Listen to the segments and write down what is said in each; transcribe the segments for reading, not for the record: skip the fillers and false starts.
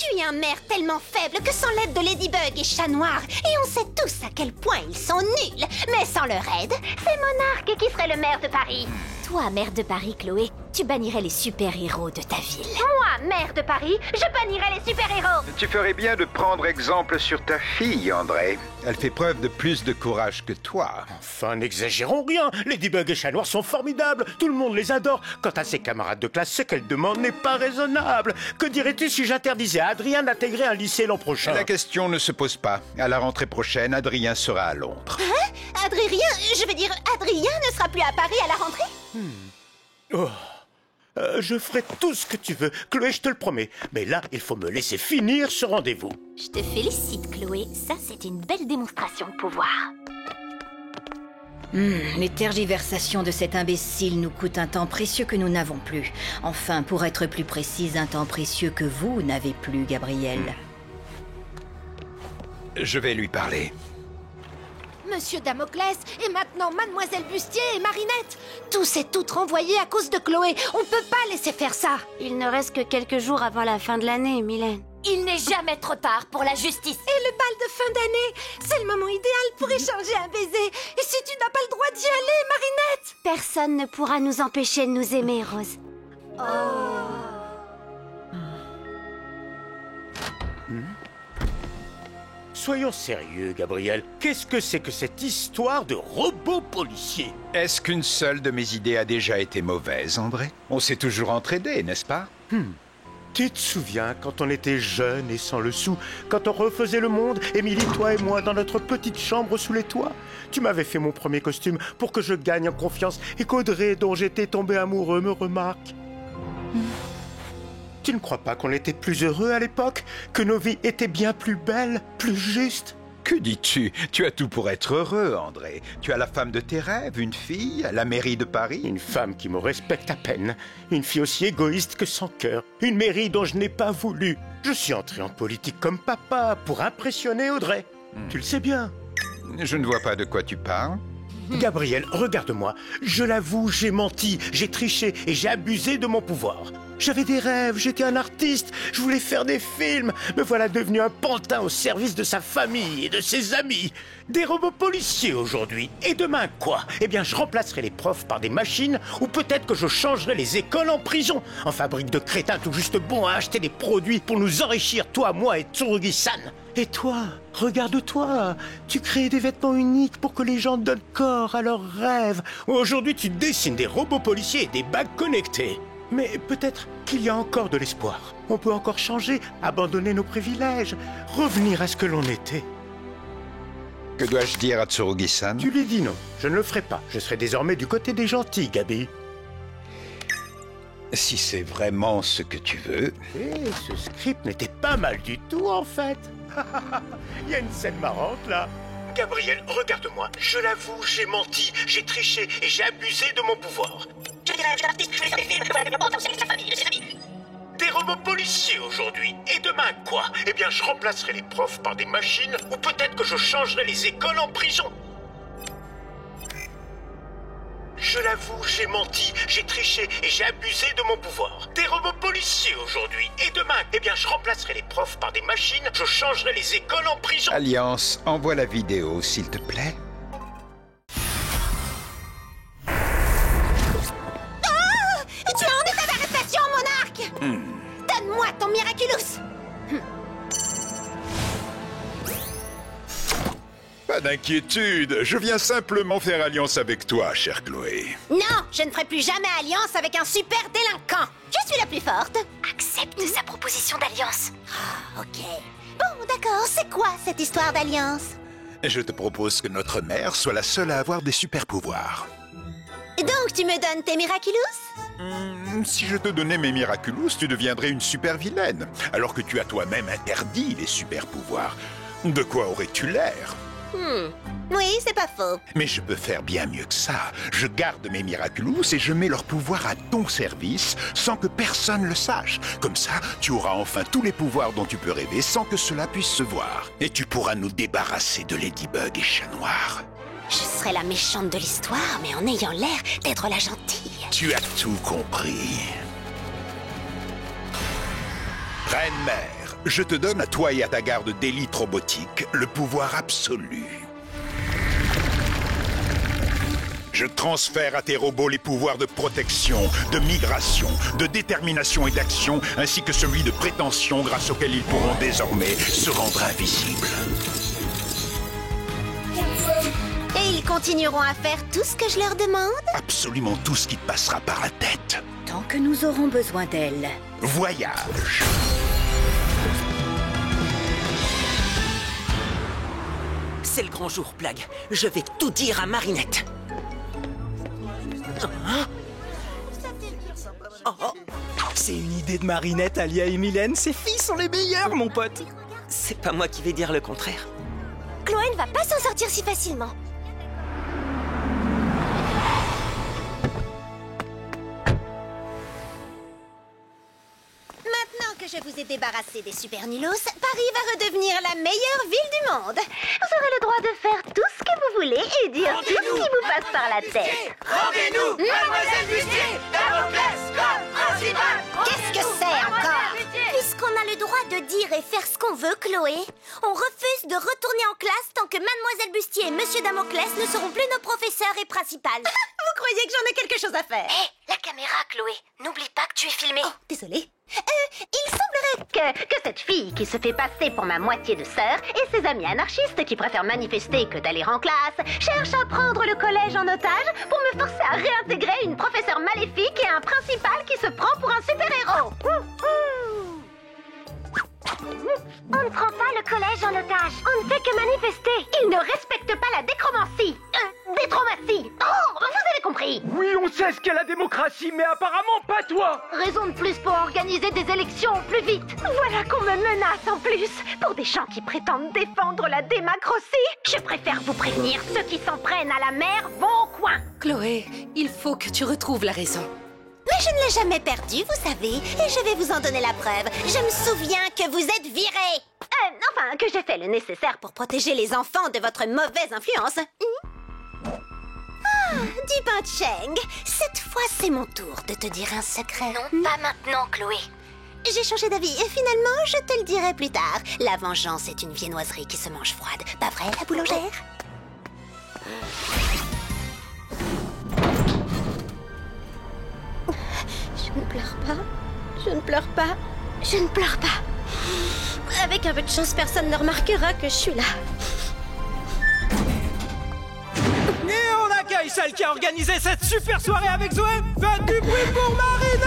Tu es un maire tellement faible que sans l'aide de Ladybug et Chat Noir, et on sait tous à quel point ils sont nuls, mais sans leur aide, c'est Monarque qui serait le maire de Paris. Toi, maire de Paris, Chloé, tu bannirais les super-héros de ta ville. Moi, maire de Paris, je bannirais les super-héros. Tu ferais bien de prendre exemple sur ta fille, André. Elle fait preuve de plus de courage que toi. Enfin, n'exagérons rien. Ladybug et Chat Noir sont formidables. Tout le monde les adore. Quant à ses camarades de classe, ce qu'elle demande n'est pas raisonnable. Que dirais-tu si j'interdisais à Adrien d'intégrer un lycée l'an prochain? La question ne se pose pas. À la rentrée prochaine, Adrien sera à Londres. Hein? Adrien ne sera plus à Paris à la rentrée? Oh. Je ferai tout ce que tu veux, Chloé, je te le promets. Mais là, il faut me laisser finir ce rendez-vous. Je te félicite, Chloé. Ça, c'est une belle démonstration de pouvoir. Les tergiversations de cet imbécile nous coûtent un temps précieux que nous n'avons plus. Enfin, pour être plus précise, un temps précieux que vous n'avez plus, Gabriel. Je vais lui parler. Monsieur Damoclès, et maintenant Mademoiselle Bustier et Marinette. Tous et toutes renvoyés à cause de Chloé. On peut pas laisser faire ça. Il ne reste que quelques jours avant la fin de l'année, Mylène. Il n'est jamais trop tard pour la justice. Et le bal de fin d'année, c'est le moment idéal pour échanger un baiser. Et si tu n'as pas le droit d'y aller, Marinette? Personne ne pourra nous empêcher de nous aimer, Rose. Soyons sérieux, Gabriel. Qu'est-ce que c'est que cette histoire de robot policier? Est-ce qu'une seule de mes idées a déjà été mauvaise, André? On s'est toujours entraidés, n'est-ce pas? Tu te souviens quand on était jeunes et sans le sou, quand on refaisait le monde, Émilie, toi et moi, dans notre petite chambre sous les toits? Tu m'avais fait mon premier costume pour que je gagne en confiance et qu'Audrey, dont j'étais tombé amoureux, me remarque. Tu ne crois pas qu'on était plus heureux à l'époque? Que nos vies étaient bien plus belles, plus justes? Que dis-tu? Tu as tout pour être heureux, André. Tu as la femme de tes rêves, une fille, la mairie de Paris. Une femme qui me respecte à peine. Une fille aussi égoïste que sans cœur. Une mairie dont je n'ai pas voulu. Je suis entré en politique comme papa pour impressionner Audrey. Tu le sais bien. Je ne vois pas de quoi tu parles. Gabriel, regarde-moi. Je l'avoue, j'ai menti, j'ai triché et j'ai abusé de mon pouvoir. J'avais des rêves, j'étais un artiste, je voulais faire des films. Me voilà devenu un pantin au service de sa famille et de ses amis. Des robots policiers aujourd'hui. Et demain quoi? Eh bien, je remplacerai les profs par des machines ou peut-être que je changerai les écoles en prison. En fabrique de crétins tout juste bons à acheter des produits pour nous enrichir, toi, moi et Tsurugi-san. Et toi, regarde-toi, tu crées des vêtements uniques pour que les gens donnent corps à leurs rêves. Aujourd'hui, tu dessines des robots policiers et des bagues connectées. Mais peut-être qu'il y a encore de l'espoir. On peut encore changer, abandonner nos privilèges, revenir à ce que l'on était. Que dois-je dire à Tsurugi-san? Tu lui dis non, je ne le ferai pas. Je serai désormais du côté des gentils, Gabi. Si c'est vraiment ce que tu veux... Eh, ce script n'était pas mal du tout, en fait. Il y a une scène marrante, là. Gabriel, regarde-moi. Je l'avoue, j'ai menti, j'ai triché et j'ai abusé de mon pouvoir. Des robots policiers aujourd'hui. Et demain quoi? Eh bien, je remplacerai les profs par des machines ou peut-être que je changerai les écoles en prison. Je l'avoue, j'ai menti, j'ai triché et j'ai abusé de mon pouvoir. Des robots policiers aujourd'hui. Et demain, eh bien, je remplacerai les profs par des machines, je changerai les écoles en prison. Alliance, envoie la vidéo, s'il te plaît. Tu es en état d'arrestation, Monarque. Donne-moi ton Miraculous. Pas d'inquiétude, je viens simplement faire alliance avec toi, chère Chloé. Non, je ne ferai plus jamais alliance avec un super délinquant. Je suis la plus forte. Accepte sa proposition d'alliance. Ok. Bon, d'accord, c'est quoi cette histoire d'alliance? Je te propose que notre mère soit la seule à avoir des super-pouvoirs. Donc tu me donnes tes Miraculous? Si je te donnais mes Miraculous, tu deviendrais une super-vilaine, alors que tu as toi-même interdit les super-pouvoirs. De quoi aurais-tu l'air? Oui, c'est pas faux. Mais je peux faire bien mieux que ça. Je garde mes Miraculous et je mets leur pouvoir à ton service sans que personne le sache. Comme ça, tu auras enfin tous les pouvoirs dont tu peux rêver sans que cela puisse se voir. Et tu pourras nous débarrasser de Ladybug et Chat Noir. Je serai la méchante de l'histoire, mais en ayant l'air d'être la gentille. Tu as tout compris. Reine-mère, Je te donne à toi et à ta garde d'élite robotique le pouvoir absolu. Je transfère à tes robots les pouvoirs de protection, de migration, de détermination et d'action, ainsi que celui de prétention grâce auquel ils pourront désormais se rendre invisibles. Et ils continueront à faire tout ce que je leur demande? Absolument tout ce qui te passera par la tête. Tant que nous aurons besoin d'elle. Voyage. C'est le grand jour, Plague. Je vais tout dire à Marinette. C'est une idée de Marinette, Alia et Mylène. Ces filles sont les meilleures, mon pote. C'est pas moi qui vais dire le contraire. Chloé ne va pas s'en sortir si facilement. Maintenant que je vous ai débarrassé des super nulos, Paris va redevenir la meilleure ville du monde. Vous aurez le droit de faire tout ce que vous voulez et dire tout ce qui vous passe par la tête. Rendez-nous, Mademoiselle Bustier, Damoclès comme principal. Qu'est-ce que c'est encore? Puisqu'on a le droit de dire et faire ce qu'on veut, Chloé, on refuse de retourner en classe tant que Mademoiselle Bustier et Monsieur Damoclès ne seront plus nos professeurs et principales. Vous croyez que j'en ai quelque chose à faire? Hé, la caméra, Chloé. N'oublie pas que tu es filmée. Oh, désolée. Il semblerait que cette fille qui se fait passer pour ma moitié de sœur et ses amis anarchistes qui préfèrent manifester que d'aller en classe cherchent à prendre le collège en otage pour me forcer à réintégrer une professeure maléfique et un principal qui se prend pour un super-héros. On ne prend pas le collège en otage. On ne fait que manifester. Ils ne respectent pas la déchromatie. Déchromatie. Oh, vous avez compris. Oui, on sait ce qu'est la démocratie, mais apparemment pas toi. Raison de plus pour organiser des élections au plus vite. Voilà qu'on me menace en plus. Pour des gens qui prétendent défendre la démacrotie, je préfère vous prévenir, ceux qui s'en prennent à la mer vont au coin. Chloé, il faut que tu retrouves la raison. Mais je ne l'ai jamais perdu, vous savez, et je vais vous en donner la preuve. Je me souviens que vous êtes viré. Enfin, que j'ai fait le nécessaire pour protéger les enfants de votre mauvaise influence. Ah, Dupin Cheng, cette fois c'est mon tour de te dire un secret. Non, pas maintenant, Chloé. J'ai changé d'avis et finalement, je te le dirai plus tard. La vengeance est une viennoiserie qui se mange froide. Pas vrai, la boulangère? Je ne pleure pas. Je ne pleure pas. Je ne pleure pas. Avec un peu de chance, personne ne remarquera que je suis là. Et on accueille celle qui a organisé cette super soirée avec Zoé. Faites du bruit pour Marinette.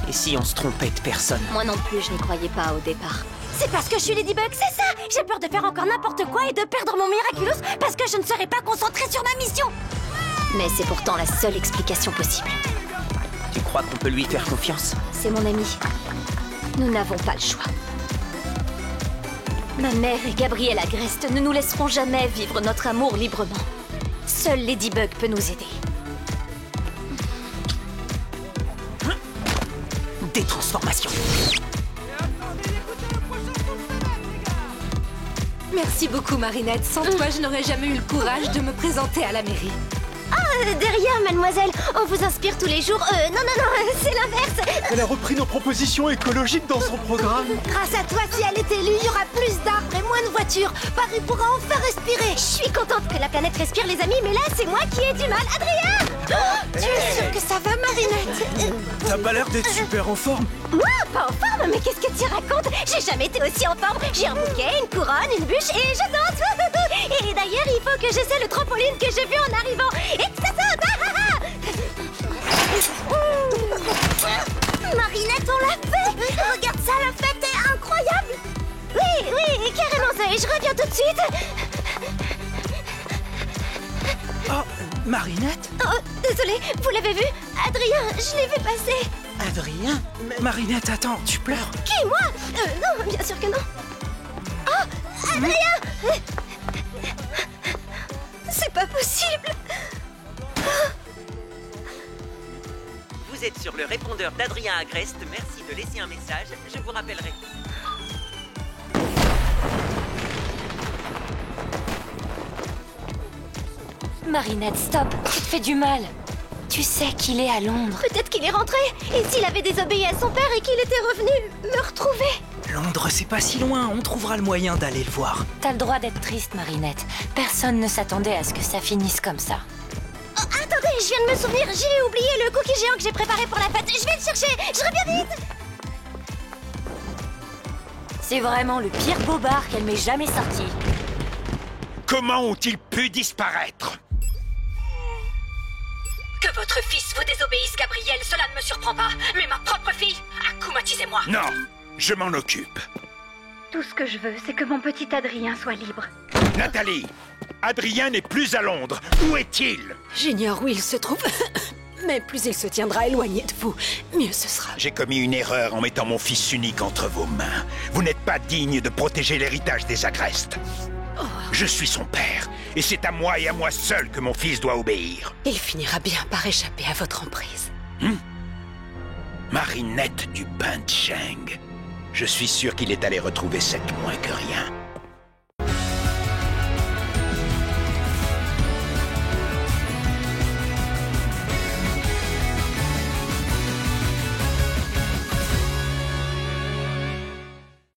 Et si on se trompait de personne? Moi non plus, je n'y croyais pas au départ. C'est parce que je suis Ladybug, c'est ça. J'ai peur de faire encore n'importe quoi et de perdre mon Miraculous parce que je ne serai pas concentrée sur ma mission. Mais c'est pourtant la seule explication possible. Tu crois qu'on peut lui faire confiance? C'est mon ami. Nous n'avons pas le choix. Ma mère et Gabrielle Agreste ne nous laisseront jamais vivre notre amour librement. Seul Ladybug peut nous aider. Détransformation. Merci beaucoup, Marinette. Sans toi, je n'aurais jamais eu le courage de me présenter à la mairie. Derrière, mademoiselle, on vous inspire tous les jours. Non, c'est l'inverse. Elle a repris nos propositions écologiques dans son programme. Grâce à toi, si elle est élue, il y aura plus d'arbres et moins de voitures. Paris pourra enfin respirer. Je suis contente que la planète respire, les amis, mais là, c'est moi qui ai du mal. Adrien, tu es sûre que ça va, Marinette? T'as pas l'air d'être super en forme. Moi, pas en forme? Mais qu'est-ce que tu racontes? J'ai jamais été aussi en forme. J'ai un bouquet, une couronne, une bûche et je danse. Et d'ailleurs, il faut que j'essaie le trampoline que j'ai vu en arrivant. Et que ça saute. Marinette, on l'a fait. Regarde ça, la fête est incroyable. Oui, carrément ça. Et je reviens tout de suite. Oh, Marinette? Oh, désolée, vous l'avez vu? Adrien, je l'ai vu passer. Adrien? Marinette, attends, tu pleures? Qui, moi? Non, bien sûr que non. Oh, Adrien! C'est pas possible. Vous êtes sur le répondeur d'Adrien Agreste. Merci de laisser un message. Je vous rappellerai. Marinette, stop. Tu te fais du mal. Tu sais qu'il est à Londres. Peut-être qu'il est rentré. Et s'il avait désobéi à son père et qu'il était revenu me retrouver? Londres, c'est pas si loin, on trouvera le moyen d'aller le voir. T'as le droit d'être triste, Marinette. Personne ne s'attendait à ce que ça finisse comme ça. Oh, attendez, je viens de me souvenir, j'ai oublié le cookie géant que j'ai préparé pour la fête. Je vais le chercher, je reviens vite. C'est vraiment le pire bobard qu'elle m'ait jamais sorti. Comment ont-ils pu disparaître? Que votre fils vous désobéisse, Gabriel, cela ne me surprend pas. Mais ma propre fille, accoumatisez-moi. Non, je m'en occupe. Tout ce que je veux, c'est que mon petit Adrien soit libre. Nathalie, Adrien n'est plus à Londres. Où est-il? J'ignore où il se trouve. Mais plus il se tiendra éloigné de vous, mieux ce sera. J'ai commis une erreur en mettant mon fils unique entre vos mains. Vous n'êtes pas digne de protéger l'héritage des Agreste. Je suis son père, et c'est à moi et à moi seul que mon fils doit obéir. Il finira bien par échapper à votre emprise. Marinette du Bain de Cheng. Je suis sûr qu'il est allé retrouver cette moins que rien.